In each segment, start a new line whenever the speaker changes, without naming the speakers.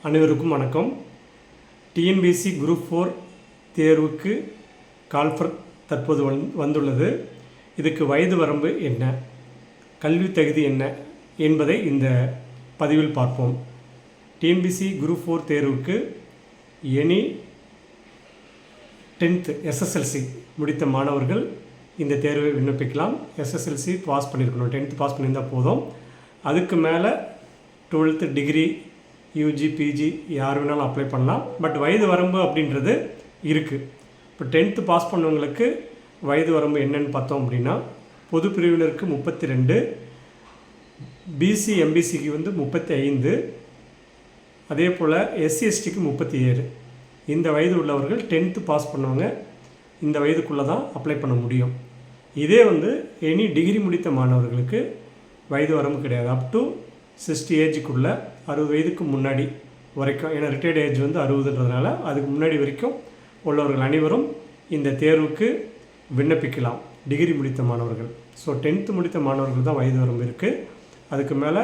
அனைவருக்கும் வணக்கம். TNPSC group 4 தேர்வுக்கு கால்ஃபர் தற்போது வந்துள்ளது. இதுக்கு வயது வரம்பு என்ன, கல்வி தகுதி என்ன என்பதை இந்த பதிவில் பார்ப்போம். டிஎன்பிஎஸ்சி குரூப் 4 தேர்வுக்கு எனி 10th SSLC முடித்த மாணவர்கள் இந்த தேர்வை விண்ணப்பிக்கலாம். SSLC பாஸ் பண்ணியிருக்கணும், 10th பாஸ் பண்ணியிருந்தால் போதும். அதுக்கு மேலே 12th டிகிரி, யூஜி, பிஜி யார் வேணாலும் அப்ளை பண்ணலாம். பட் வயது வரம்பு அப்படின்றது இருக்குது. இப்போ 10th பாஸ் பண்ணவங்களுக்கு வயது வரம்பு என்னன்னு பார்த்தோம் அப்படின்னா, பொது பிரிவினருக்கு 32, பிசி எம்பிசிக்கு 35, அதே போல் எஸ்சி எஸ்டிக்கு 37. இந்த வயது உள்ளவர்கள் 10th பாஸ் பண்ணவங்க இந்த வயதுக்குள்ளே தான் அப்ளை பண்ண முடியும். இதே எனி டிகிரி முடித்த மாணவர்களுக்கு வயது வரம்பு கிடையாது. அப் டு 60 ஏஜுக்குள்ளே 60 வயதுக்கு முன்னாடி வரைக்கும், ஏன்னா ரிட்டையர்ட் ஏஜ் 60ன்றதுனால அதுக்கு முன்னாடி வரைக்கும் உள்ளவர்கள் அனைவரும் இந்த தேர்வுக்கு விண்ணப்பிக்கலாம், டிகிரி முடித்த மாணவர்கள். ஸோ 10th முடித்த மாணவர்கள் தான் வயது வரம்பு இருக்குது. அதுக்கு மேலே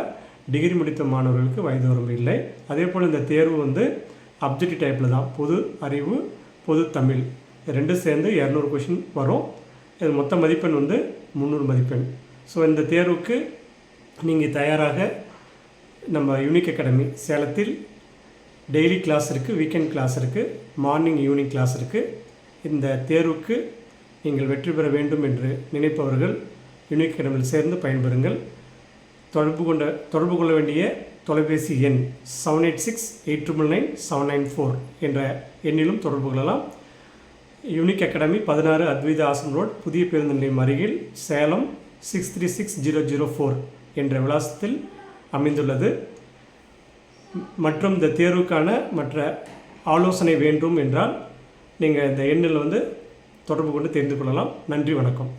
டிகிரி முடித்த மாணவர்களுக்கு வயது வரம்பு இல்லை. அதே போல் இந்த தேர்வு அப்ஜெக்டிவ் டைப்பில் தான், பொது அறிவு, பொது தமிழ் ரெண்டும் சேர்ந்து 200 கொஷின் வரும். இது மொத்த மதிப்பெண் 300 மதிப்பெண். ஸோ இந்த தேர்வுக்கு நீங்கள் தயாராக நம்ம யூனிக் அகாடமி சேலத்தில் டெய்லி கிளாஸ் இருக்குது, வீக்கெண்ட் கிளாஸ் இருக்குது, மார்னிங் ஈவினிங் கிளாஸ் இருக்குது. இந்த தேர்வுக்கு நீங்கள் வெற்றி பெற வேண்டும் என்று நினைப்பவர்கள் யூனிக் அகாடமியில் சேர்ந்து பயன்பெறுங்கள். தொடர்பு கொள்ள வேண்டிய தொலைபேசி எண் 7868999794 என்ற எண்ணிலும் தொடர்பு கொள்ளலாம். யூனிக் அகாடமி 16 அத்வைத ஆசிரம் ரோட், புதிய பேருந்து நிலையம் அருகில், சேலம் 636004 என்ற விலாசத்தில் அமைந்துள்ளது. மற்றும் இந்த தேர்வுக்கான மற்ற ஆலோசனை வேண்டும் என்றால் நீங்கள் இந்த எண்ணில் தொடர்பு கொண்டு தெரிந்து கொள்ளலாம். நன்றி, வணக்கம்.